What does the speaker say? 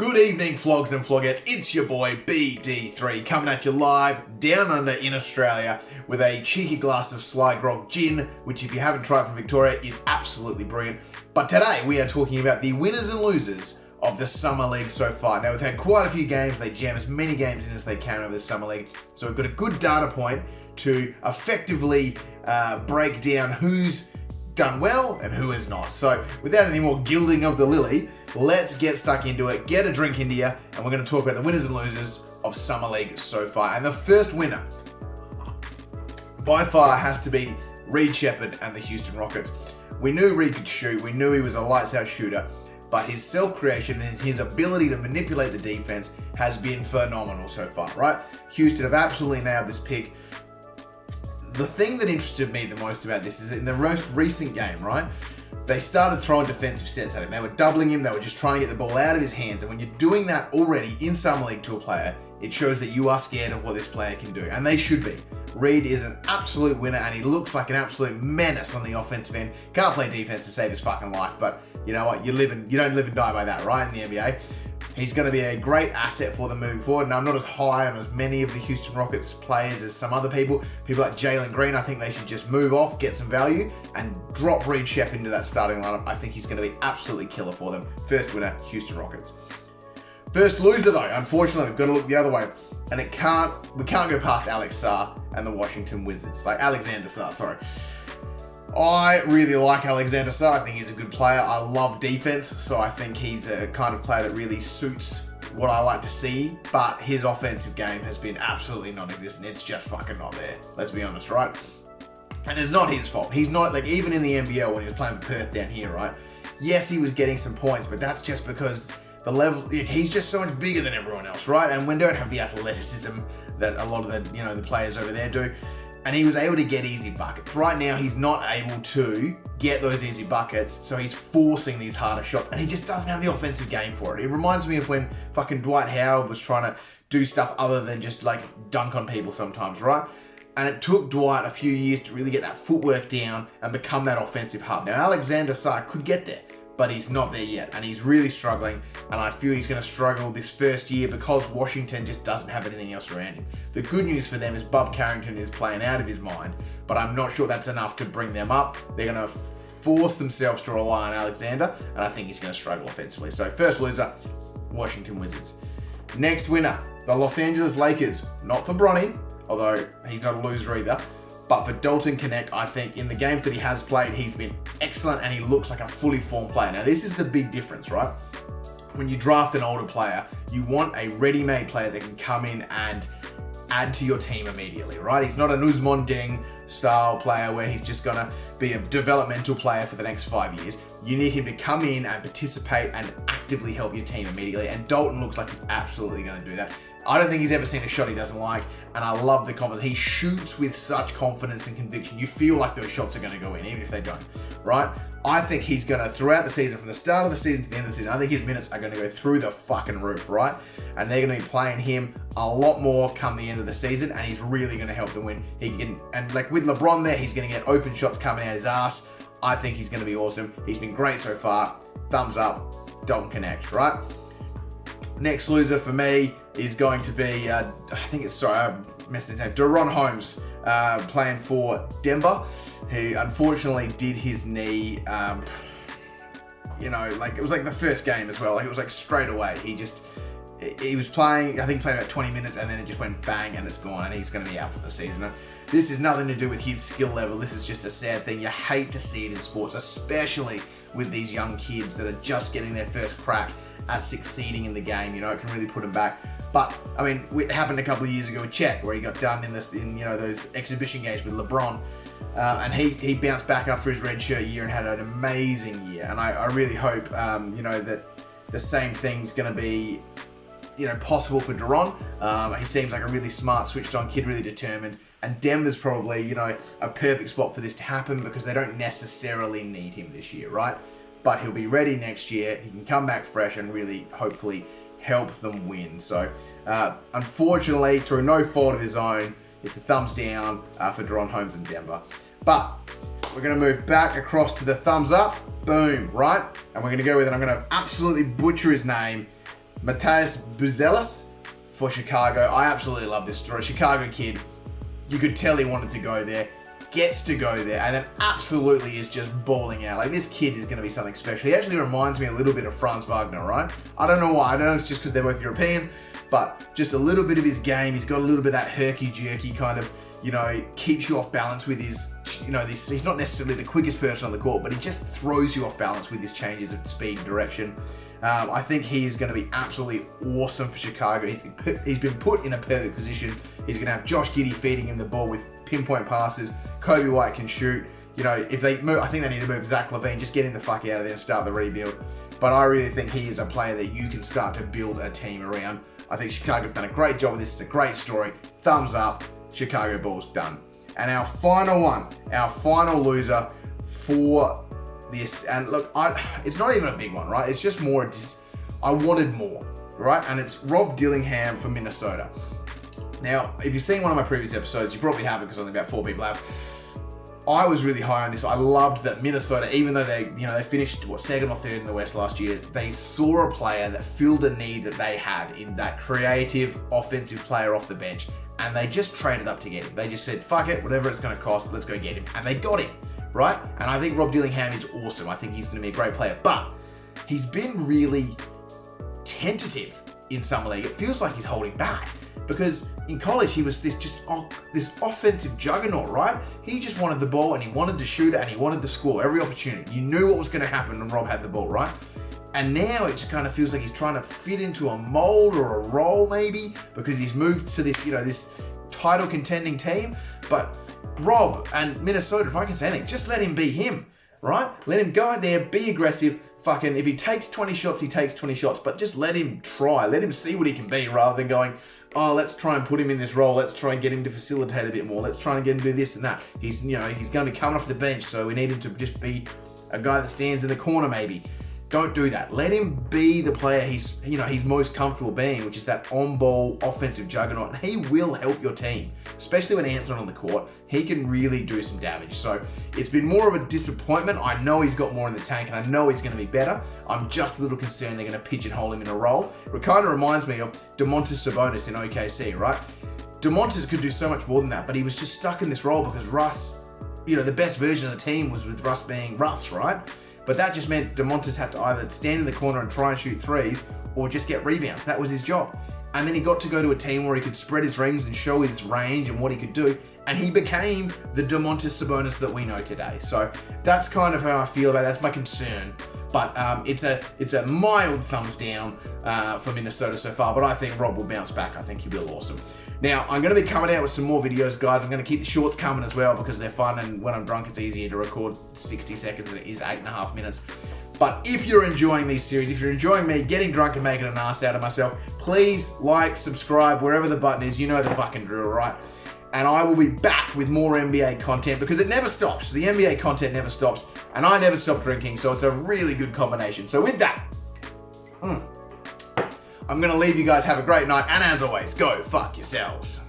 Good evening, flogs and flogettes. It's your boy BD3 coming at you live down under in Australia with a cheeky glass of Sly Grog gin, which if you haven't tried from Victoria is absolutely brilliant. But today we are talking about the winners and losers of the Summer League so far. Now we've had quite a few games. They jam as many games in as they can over the Summer League. So we've got a good data point to effectively break down who's done well and who has not. So without any more gilding of the lily, let's get stuck into it, get a drink into you, and we're going to talk about the winners and losers of Summer League so far. And the first winner, by far, has to be Reed Shepherd and the Houston Rockets. We knew Reed could shoot, we knew he was a lights-out shooter, but his self-creation and his ability to manipulate the defense has been phenomenal so far, right? Houston have absolutely nailed this pick. The thing that interested me the most about this is that in the most recent game, right, they started throwing defensive sets at him. They were doubling him. They were just trying to get the ball out of his hands. And when you're doing that already in Summer League to a player, it shows that you are scared of what this player can do. And they should be. Reed is an absolute winner and he looks like an absolute menace on the offensive end. Can't play defense to save his fucking life, but you know what? You don't live and die by that, right? In the NBA. He's going to be a great asset for them moving forward. Now, I'm not as high on as many of the Houston Rockets players as some other people. People like Jalen Green, I think they should just move off, get some value, and drop Reed Shepherd into that starting lineup. I think he's going to be absolutely killer for them. First winner, Houston Rockets. First loser, though, unfortunately, we've got to look the other way. And we can't go past Alex Sarr and the Washington Wizards. Alexander Sarr, sorry. I really like Alexander Sarr. I think he's a good player. I love defense, so I think he's a kind of player that really suits what I like to see, but his offensive game has been absolutely non-existent. It's just fucking not there. Let's be honest, right? And it's not his fault. He's not, even in the NBL when he was playing for Perth down here, right? Yes, he was getting some points, but that's just because the level, he's just so much bigger than everyone else, right? And we don't have the athleticism that a lot of the players over there do. And he was able to get easy buckets. Right now, he's not able to get those easy buckets, so he's forcing these harder shots, and he just doesn't have the offensive game for it. It reminds me of when fucking Dwight Howard was trying to do stuff other than just dunk on people sometimes, right? And it took Dwight a few years to really get that footwork down and become that offensive hub. Now, Alexander Sarr could get there, but he's not there yet, and he's really struggling, and I feel he's going to struggle this first year because Washington just doesn't have anything else around him. The good news for them is Bob Carrington is playing out of his mind, but I'm not sure that's enough to bring them up. They're going to force themselves to rely on Alexander, and I think he's going to struggle offensively. So first loser, Washington Wizards. Next winner, the Los Angeles Lakers. Not for Bronny, although he's not a loser either. But for Dalton Knecht, I think in the games that he has played, he's been excellent and he looks like a fully formed player. Now, this is the big difference, right? When you draft an older player, you want a ready-made player that can come in and add to your team immediately, right? He's not an Usman Deng style player where he's just gonna be a developmental player for the next 5 years. You need him to come in and participate and actively help your team immediately. And Dalton looks like he's absolutely gonna do that. I don't think he's ever seen a shot he doesn't like, and I love the confidence. He shoots with such confidence and conviction. You feel like those shots are going to go in, even if they don't, right? I think he's going to, throughout the season, from the start of the season to the end of the season, I think his minutes are going to go through the fucking roof, right? And they're going to be playing him a lot more come the end of the season, and he's really going to help them win. He can, and with LeBron there, he's going to get open shots coming out his ass. I think he's going to be awesome. He's been great so far. Thumbs up, Dalton Knecht, right? Next loser for me is going to be, I missed his name, Deron Holmes, playing for Denver, who unfortunately did his knee, it was the first game as well. It was straight away. He was playing, I think he played about 20 minutes and then it just went bang and it's gone and he's going to be out for the season. This is nothing to do with his skill level. This is just a sad thing. You hate to see it in sports, especially with these young kids that are just getting their first crack at succeeding in the game. It can really put them back. But it happened a couple of years ago with Chet, where he got done in those exhibition games with LeBron, and he bounced back after his redshirt year and had an amazing year. And I really hope that the same thing's going to be possible for Deron. He seems like a really smart, switched-on kid, really determined. And Denver's probably a perfect spot for this to happen because they don't necessarily need him this year, right? But he'll be ready next year. He can come back fresh and really, hopefully, help them win. So, unfortunately, through no fault of his own, it's a thumbs down for Deron Holmes in Denver. But we're going to move back across to the thumbs up. Boom, right? And we're going to go with it. I'm going to absolutely butcher his name. Matthias Buzelis for Chicago. I absolutely love this story. Chicago kid, you could tell he wanted to go there, gets to go there, and then absolutely is just balling out. Like, this kid is going to be something special. He actually reminds me a little bit of Franz Wagner, right? I don't know why. I don't know if it's just because they're both European, but just a little bit of his game. He's got a little bit of that herky-jerky kind of, you know, keeps you off balance with his, you know, this. He's not necessarily the quickest person on the court, but he just throws you off balance with his changes of speed and direction. I think he is going to be absolutely awesome for Chicago. He's been put in a perfect position. He's going to have Josh Giddey feeding him the ball with pinpoint passes. Kobe White can shoot. You know, if they move, I think they need to move Zach LaVine. Just get him the fuck out of there and start the rebuild. But I really think he is a player that you can start to build a team around. I think Chicago have done a great job with this. It's a great story. Thumbs up. Chicago Bulls done. And our final one, our final loser for this, and look, it's not even a big one, right? It's just more, I wanted more, right? And it's Rob Dillingham for Minnesota. Now, if you've seen one of my previous episodes, you probably haven't because only about 4 people have. I was really high on this. I loved that Minnesota, even though they finished second or third in the West last year, they saw a player that filled a need that they had in that creative offensive player off the bench, and they just traded up to get him. They just said, fuck it, whatever it's going to cost, let's go get him. And they got him, right? And I think Rob Dillingham is awesome. I think he's going to be a great player, but he's been really tentative in summer league. It feels like he's holding back. Because in college, he was this offensive juggernaut, right? He just wanted the ball and he wanted to shoot it and he wanted to score every opportunity. You knew what was going to happen when Rob had the ball, right? And now it just kind of feels like he's trying to fit into a mold or a role maybe because he's moved to this, this title contending team. But Rob and Minnesota, if I can say anything, just let him be him, right? Let him go out there, be aggressive. Fucking, if he takes 20 shots, he takes 20 shots, but just let him try. Let him see what he can be rather than going, oh, let's try and put him in this role. Let's try and get him to facilitate a bit more. Let's try and get him to do this and that. He's going to be coming off the bench, so we need him to just be a guy that stands in the corner maybe. Don't do that. Let him be the player he's most comfortable being, which is that on-ball offensive juggernaut. And he will help your team, especially when Ant's not on the court. He can really do some damage. So it's been more of a disappointment. I know he's got more in the tank, and I know he's going to be better. I'm just a little concerned they're going to pigeonhole him in a role. It kind of reminds me of Domantas Sabonis in OKC, right? Domantas could do so much more than that, but he was just stuck in this role because Russ, the best version of the team was with Russ being Russ, right? But that just meant Domantas had to either stand in the corner and try and shoot threes or just get rebounds. That was his job. And then he got to go to a team where he could spread his rings and show his range and what he could do. And he became the Domantas Sabonis that we know today. So that's kind of how I feel about it. That's my concern. But it's a mild thumbs down for Minnesota so far. But I think Rob will bounce back. I think he'll be awesome. Now, I'm going to be coming out with some more videos, guys. I'm going to keep the shorts coming as well because they're fun. And when I'm drunk, it's easier to record 60 seconds than it is 8.5 minutes. But if you're enjoying these series, if you're enjoying me getting drunk and making an ass out of myself, please like, subscribe, wherever the button is. You know the fucking drill, right? And I will be back with more NBA content because it never stops. The NBA content never stops, and I never stop drinking, so it's a really good combination. So with that, I'm going to leave you guys. Have a great night, and as always, go fuck yourselves.